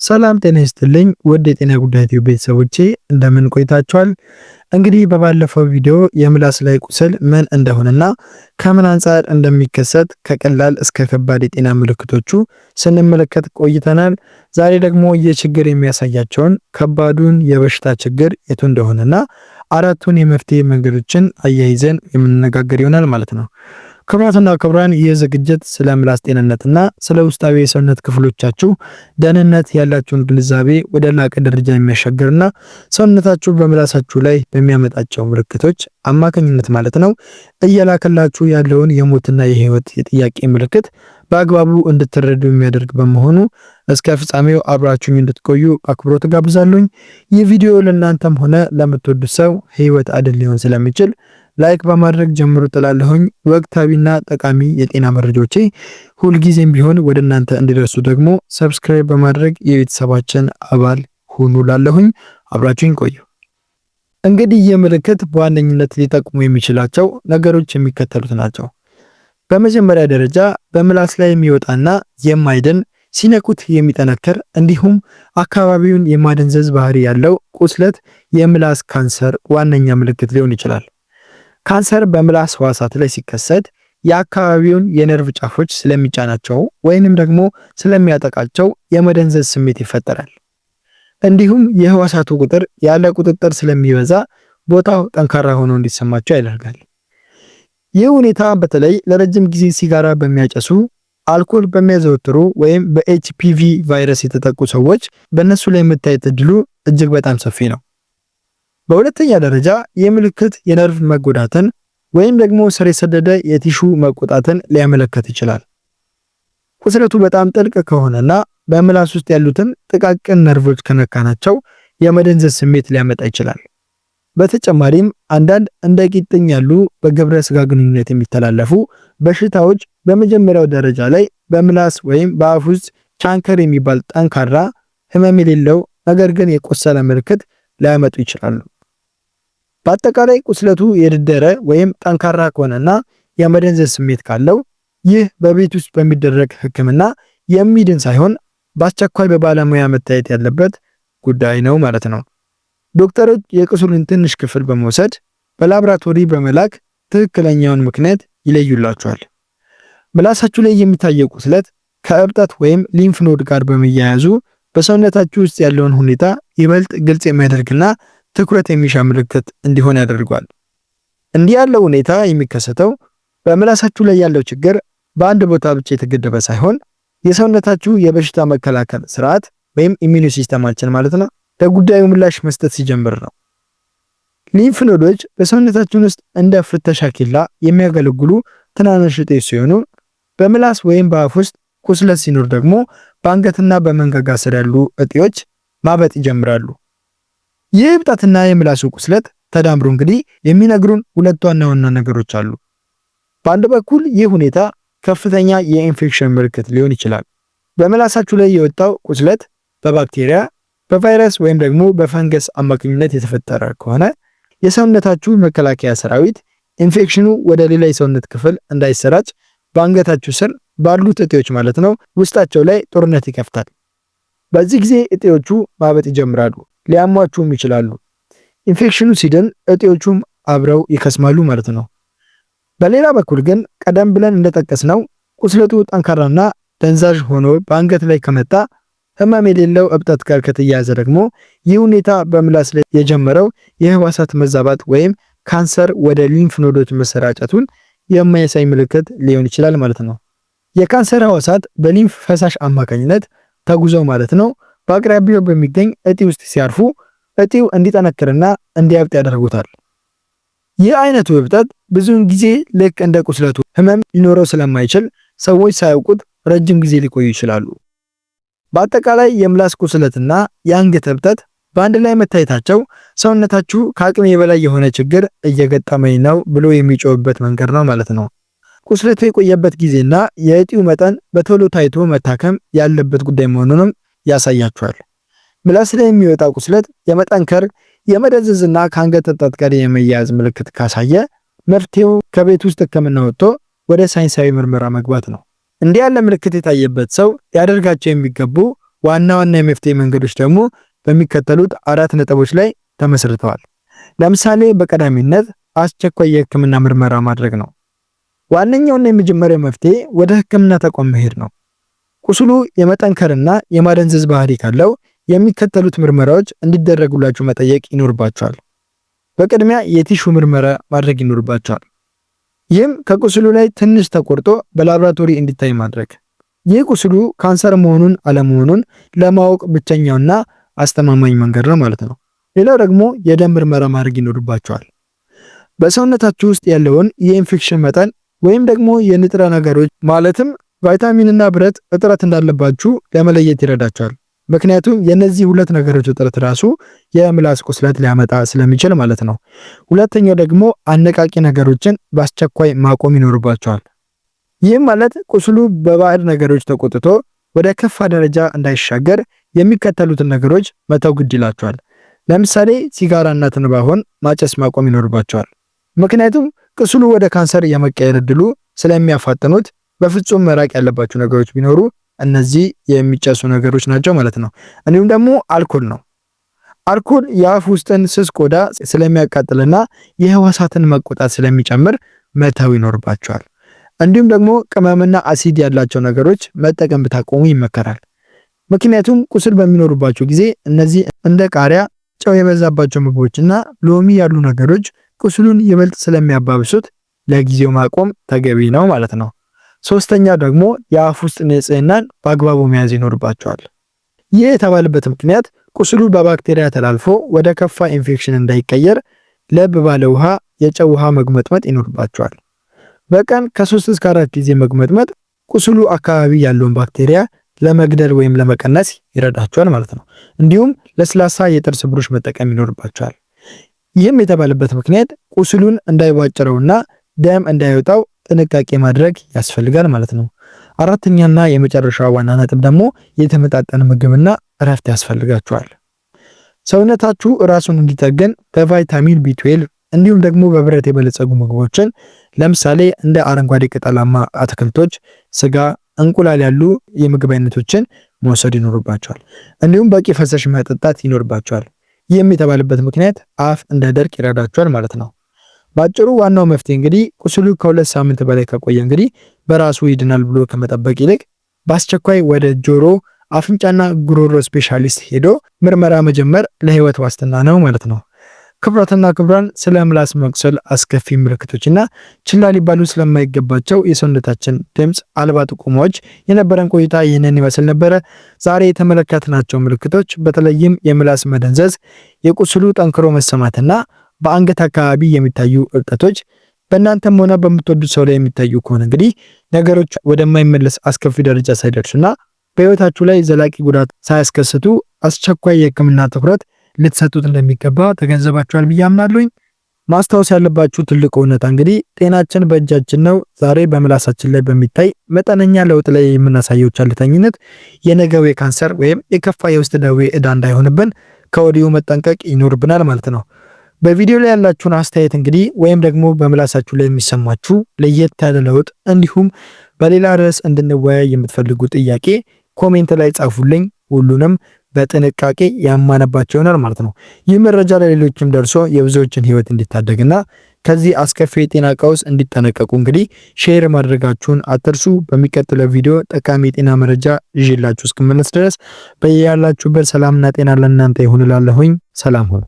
ሰላም ጤና ይስጥልኝ ውድ የጤና ጉዳይ ቲዩብ ቤተሰቦቼ እንደምን ቆይታችኋል? እንግዲህ በባለፈው ቪዲዮ የምላስ ላይ ቁስል ምን እንደሆነና ከምን አንፃር እንደሚከሰት ከቀላል እስከ ከባድ የጤና ምልክቶቹ ስንመለከት ቆይተናል። ዛሬ ደግሞ ይህ ችግር የሚያሳያቸውን ከባዱን የበሽታ ችግር የቱ እንደሆነና አራቱን የመፍትሄ መንገዶችን አያይዘን የምንነጋገር ይሆናል ማለት ነው። ክቡራትና ክቡራን ይህ ዝግጅት ስለ ምላስ ጤንነትና ስለ ውስጣዊ የሰውነት ክፍሎቻችሁ ደህንነት ያላችሁን ግንዛቤ ወደ ላቀ ደረጃ የሚያሻግርና ሰውነታችሁ በምላሳችሁ ላይ በሚያመጣቸው ምልክቶች አማካኝነት ማለት ነው እየላከላችሁ ያለውን የሞትና የህይወት የጥያቄ ምልክት በአግባቡ እንድትረዱ የሚያደርግ በመሆኑ እስከ ፍጻሜው አብራችሁኝ እንድትቆዩ አክብሮት ጋብዛለሁኝ። ይህ ቪዲዮ ለእናንተም ሆነ ለምትወዱት ሰው ህይወት አድን ሊሆን ስለሚችል ላይክ በማድረግ ጀምሩ ጥላለሁኝ። ወቅታዊና ጠቃሚ የጤና መረጃዎቼ ሁልጊዜም ቢሆን ወደ እናንተ እንዲደርሱ ደግሞ ሰብስክራይብ በማድረግ የቤተሰባችን አባል ሁኑ ላለሁኝ። አብራችሁኝ ቆዩ። እንግዲህ ይህ ምልክት በዋነኝነት ሊጠቅሙ የሚችላቸው ነገሮች የሚከተሉት ናቸው። በመጀመሪያ ደረጃ በምላስ ላይ የሚወጣና የማይድን ሲነኩት የሚጠነክር እንዲሁም አካባቢውን የማደንዘዝ ባህሪ ያለው ቁስለት የምላስ ካንሰር ዋነኛ ምልክት ሊሆን ይችላል። ካንሰር በምላስ ህዋሳት ላይ ሲከሰት የአካባቢውን የነርቭ ጫፎች ስለሚጫናቸው ወይንም ደግሞ ስለሚያጠቃቸው የመደንዘዝ ስሜት ይፈጠራል። እንዲሁም የህዋሳቱ ቁጥር ያለ ቁጥጥር ስለሚበዛ ቦታው ጠንካራ ሆኖ እንዲሰማቸው ያደርጋል። ይህ ሁኔታ በተለይ ለረጅም ጊዜ ሲጋራ በሚያጨሱ፣ አልኮል በሚያዘወትሩ ወይም በኤችፒቪ ቫይረስ የተጠቁ ሰዎች በእነሱ ላይ መታየት እድሉ እጅግ በጣም ሰፊ ነው። በሁለተኛ ደረጃ የምልክት የነርቭ መጎዳትን ወይም ደግሞ ስር የሰደደ የቲሹ መቆጣትን ሊያመለክት ይችላል። ቁስለቱ በጣም ጥልቅ ከሆነና በምላስ ውስጥ ያሉትን ጥቃቅን ነርቮች ከነካናቸው የመደንዘዝ ስሜት ሊያመጣ ይችላል። በተጨማሪም አንዳንድ እንደ ቂጥኝ ያሉ በግብረ ስጋ ግንኙነት የሚተላለፉ በሽታዎች በመጀመሪያው ደረጃ ላይ በምላስ ወይም በአፍ ውስጥ ቻንከር የሚባል ጠንካራ ህመም የሌለው ነገር ግን የቆሰለ ምልክት ሊያመጡ ይችላሉ። በአጠቃላይ ቁስለቱ የደደረ ወይም ጠንካራ ከሆነና የመደንዘዝ ስሜት ካለው ይህ በቤት ውስጥ በሚደረግ ህክምና የሚድን ሳይሆን በአስቸኳይ በባለሙያ መታየት ያለበት ጉዳይ ነው ማለት ነው። ዶክተሮች የቁስሉን ትንሽ ክፍል በመውሰድ በላብራቶሪ በመላክ ትክክለኛውን ምክንያት ይለዩላቸዋል። ምላሳችሁ ላይ የሚታየው ቁስለት ከእብጠት ወይም ሊምፍ ኖድ ጋር በመያያዙ በሰውነታችሁ ውስጥ ያለውን ሁኔታ ይበልጥ ግልጽ የሚያደርግና ትኩረት የሚሻ ምልክት እንዲሆን ያደርጋል። እንዲህ ያለው ሁኔታ የሚከሰተው በምላሳችሁ ላይ ያለው ችግር በአንድ ቦታ ብቻ የተገደበ ሳይሆን የሰውነታችሁ የበሽታ መከላከል ስርዓት ወይም ኢሚዩን ሲስተማችን ማለት ነው ለጉዳዩ ምላሽ መስጠት ሲጀምር ነው። ሊምፍ ኖዶች በሰውነታችን ውስጥ እንደ ፍተሻ ኬላ የሚያገለግሉ ትናንሽ እጢዎች ሲሆኑ በምላስ ወይም በአፍ ውስጥ ቁስለት ሲኖር ደግሞ በአንገትና በመንጋጋ ስር ያሉ እጢዎች ማበጥ ይጀምራሉ። ይህ እብጠትና የምላሱ ቁስለት ተዳምሮ እንግዲህ የሚነግሩን ሁለት ዋና ዋና ነገሮች አሉ። በአንድ በኩል ይህ ሁኔታ ከፍተኛ የኢንፌክሽን ምልክት ሊሆን ይችላል። በምላሳችሁ ላይ የወጣው ቁስለት በባክቴሪያ፣ በቫይረስ ወይም ደግሞ በፈንገስ አማካኝነት የተፈጠረ ከሆነ የሰውነታችሁ መከላከያ ሰራዊት ኢንፌክሽኑ ወደ ሌላ የሰውነት ክፍል እንዳይሰራጭ በአንገታችሁ ስር ባሉት እጢዎች ማለት ነው ውስጣቸው ላይ ጦርነት ይከፍታል። በዚህ ጊዜ እጢዎቹ ማበጥ ይጀምራሉ፣ ሊያሟችሁም ይችላሉ። ኢንፌክሽኑ ሲድን እጢዎቹም አብረው ይከስማሉ ማለት ነው። በሌላ በኩል ግን ቀደም ብለን እንደጠቀስነው ቁስለቱ ጠንካራና ደንዛዥ ሆኖ በአንገት ላይ ከመጣ ህመም የሌለው እብጠት ጋር ከተያያዘ ደግሞ ይህ ሁኔታ በምላስ ላይ የጀመረው የህዋሳት መዛባት ወይም ካንሰር ወደ ሊምፍ ኖዶች መሰራጨቱን የሚያሳይ ምልክት ሊሆን ይችላል ማለት ነው። የካንሰር ህዋሳት በሊምፍ ፈሳሽ አማካኝነት ተጉዘው ማለት ነው በአቅራቢያው በሚገኝ እጢ ውስጥ ሲያርፉ እጢው እንዲጠነክርና እንዲያብጥ ያደርጉታል። ይህ አይነቱ እብጠት ብዙውን ጊዜ ልክ እንደ ቁስለቱ ህመም ሊኖረው ስለማይችል ሰዎች ሳያውቁት ረጅም ጊዜ ሊቆዩ ይችላሉ። በአጠቃላይ የምላስ ቁስለትና የአንገት እብጠት በአንድ ላይ መታየታቸው ሰውነታችሁ ከአቅሜ በላይ የሆነ ችግር እየገጠመኝ ነው ብሎ የሚጮህበት መንገድ ነው ማለት ነው። ቁስለቱ የቆየበት ጊዜና የእጢው መጠን በቶሎ ታይቶ መታከም ያለበት ጉዳይ መሆኑንም ያሳያችኋል። ምላስ ላይ የሚወጣ ቁስለት የመጠንከር የመደንዘዝና ከአንገት እብጠት ጋር የመያያዝ ምልክት ካሳየ መፍትሄው ከቤት ውስጥ ህክምና ወጥቶ ወደ ሳይንሳዊ ምርመራ መግባት ነው። እንዲህ ያለ ምልክት የታየበት ሰው ያደርጋቸው የሚገቡ ዋና ዋና የመፍትሄ መንገዶች ደግሞ በሚከተሉት 4 ነጥቦች ላይ ተመስርተዋል። ለምሳሌ በቀዳሚነት አስቸኳይ የህክምና ምርመራ ማድረግ ነው። ዋነኛውና የመጀመሪያው መፍትሄ ወደ ህክምና ተቋም መሄድ ነው። ቁስሉ የመጠንከርና የማደንዘዝ ባህሪ ካለው የሚከተሉት ምርመራዎች እንዲደረጉላችሁ መጠየቅ ይኖርባችኋል። በቅድሚያ የቲሹ ምርመራ ማድረግ ይኖርባችኋል። ይህም ከቁስሉ ላይ ትንሽ ተቆርጦ በላብራቶሪ እንዲታይ ማድረግ። ይህ ቁስሉ ካንሰር መሆኑን አለመሆኑን ለማወቅ ብቸኛውና አስተማማኝ መንገድ ነው ማለት ነው። ሌላው ደግሞ የደም ምርመራ ማድረግ ይኖርባችኋል። በሰውነታችሁ ውስጥ ያለውን የኢንፌክሽን መጠን ወይም ደግሞ የንጥረ ነገሮች ማለትም ቫይታሚንና ብረት እጥረት እንዳለባችሁ ለመለየት ይረዳችኋል። ምክንያቱም የነዚህ ሁለት ነገሮች እጥረት ራሱ የምላስ ቁስለት ሊያመጣ ስለሚችል ማለት ነው። ሁለተኛው ደግሞ አነቃቂ ነገሮችን በአስቸኳይ ማቆም ይኖርባችኋል። ይህም ማለት ቁስሉ በባዕድ ነገሮች ተቆጥቶ ወደ ከፋ ደረጃ እንዳይሻገር የሚከተሉትን ነገሮች መተው ግድ ይላችኋል። ለምሳሌ ሲጋራና ትንባሆን ማጨስ ማቆም ይኖርባችኋል። ምክንያቱም ቁስሉ ወደ ካንሰር የመቀየር እድሉ ስለሚያፋጥኑት በፍጹም መራቅ ያለባችሁ ነገሮች ቢኖሩ እነዚህ የሚጨሱ ነገሮች ናቸው ማለት ነው። እንዲሁም ደግሞ አልኮል ነው። አልኮል የአፍ ውስጥን ስስ ቆዳ ስለሚያቃጥልና የህዋሳትን መቆጣት ስለሚጨምር መተው ይኖርባችኋል። እንዲሁም ደግሞ ቅመምና አሲድ ያላቸው ነገሮች መጠቀም ብታቆሙ ይመከራል። ምክንያቱም ቁስል በሚኖርባቸው ጊዜ እነዚህ እንደ ቃሪያ፣ ጨው የበዛባቸው ምግቦችና ሎሚ ያሉ ነገሮች ቁስሉን ይበልጥ ስለሚያባብሱት ለጊዜው ማቆም ተገቢ ነው ማለት ነው። ሶስተኛ ደግሞ የአፍ ውስጥ ንጽህናን በአግባቡ መያዝ ይኖርባቸዋል። ይህ የተባለበት ምክንያት ቁስሉ በባክቴሪያ ተላልፎ ወደ ከፋ ኢንፌክሽን እንዳይቀየር ለብ ባለ ውሃ፣ የጨው ውሃ መግመጥመጥ ይኖርባቸዋል። በቀን ከ3 እስከ 4 ጊዜ መግመጥመጥ ቁስሉ አካባቢ ያለውን ባክቴሪያ ለመግደል ወይም ለመቀነስ ይረዳቸዋል ማለት ነው። እንዲሁም ለስላሳ የጥርስ ብሩሽ መጠቀም ይኖርባቸዋል። ይህም የተባለበት ምክንያት ቁስሉን እንዳይቧጭረውና ደም እንዳይወጣው ጥንቃቄ ማድረግ ያስፈልጋል ማለት ነው። አራተኛና የመጨረሻው ዋና ነጥብ ደግሞ የተመጣጠነ ምግብና እረፍት ያስፈልጋቸዋል። ሰውነታችሁ ራሱን እንዲጠገን በቫይታሚን ቢ12 እንዲሁም ደግሞ በብረት የበለጸጉ ምግቦችን ለምሳሌ እንደ አረንጓዴ ቅጠላማ አትክልቶች፣ ስጋ፣ እንቁላል ያሉ የምግብ አይነቶችን መውሰድ ይኖርባቸዋል። እንዲሁም በቂ ፈሳሽ መጠጣት ይኖርባቸዋል። ይህም የተባለበት ምክንያት አፍ እንዳይደርቅ ይረዳቸዋል ማለት ነው። ባጭሩ ዋናው መፍትሄ እንግዲህ ቁስሉ ከ2 ሳምንት በላይ ከቆየ እንግዲህ በራሱ ይድናል ብሎ ከመጠበቅ ይልቅ በአስቸኳይ ወደ ጆሮ፣ አፍንጫና ጉሮሮ ስፔሻሊስት ሄዶ ምርመራ መጀመር ለህይወት ዋስትና ነው ማለት ነው። ክቡራትና ክቡራን ስለ ምላስ መቁሰል አስከፊ ምልክቶችና ችላ ሊባሉ ስለማይገባቸው የሰውነታችን ድምፅ አልባ ጥቆማዎች የነበረን ቆይታ ይህንን ይመስል ነበረ። ዛሬ የተመለከትናቸው ምልክቶች በተለይም የምላስ መደንዘዝ፣ የቁስሉ ጠንክሮ መሰማትና በአንገት አካባቢ የሚታዩ እብጠቶች በእናንተም ሆነ በምትወዱት ሰው ላይ የሚታዩ ከሆነ እንግዲህ ነገሮች ወደማይመለስ አስከፊ ደረጃ ሳይደርሱና በህይወታችሁ ላይ ዘላቂ ጉዳት ሳያስከስቱ አስቸኳይ የህክምና ትኩረት ልትሰጡት እንደሚገባ ተገንዘባችኋል ብዬ አምናለሁኝ። ማስታወስ ያለባችሁ ትልቁ እውነታ እንግዲህ ጤናችን በእጃችን ነው። ዛሬ በምላሳችን ላይ በሚታይ መጠነኛ ለውጥ ላይ የምናሳየው ቸልተኝነት የነገው የካንሰር ወይም የከፋ የውስጥ ደዌ ዕዳ እንዳይሆንብን ከወዲሁ መጠንቀቅ ይኖርብናል ማለት ነው። በቪዲዮ ላይ ያላችሁን አስተያየት እንግዲህ ወይም ደግሞ በምላሳችሁ ላይ የሚሰማችሁ ለየት ያለ ለውጥ እንዲሁም በሌላ ርዕስ እንድንወያይ የምትፈልጉ ጥያቄ ኮሜንት ላይ ጻፉልኝ። ሁሉንም በጥንቃቄ ያማነባቸው ይሆናል ማለት ነው። ይህ መረጃ ለሌሎችም ደርሶ የብዙዎችን ህይወት እንዲታደግና ከዚህ አስከፊ የጤና ቀውስ እንዲጠነቀቁ እንግዲህ ሼር ማድረጋችሁን አትርሱ። በሚቀጥለው ቪዲዮ ጠቃሚ የጤና መረጃ ይዤላችሁ እስክመለስ ድረስ በያላችሁበት ሰላምና ጤና ለእናንተ ይሁን እላለሁኝ። ሰላም ሁኑ።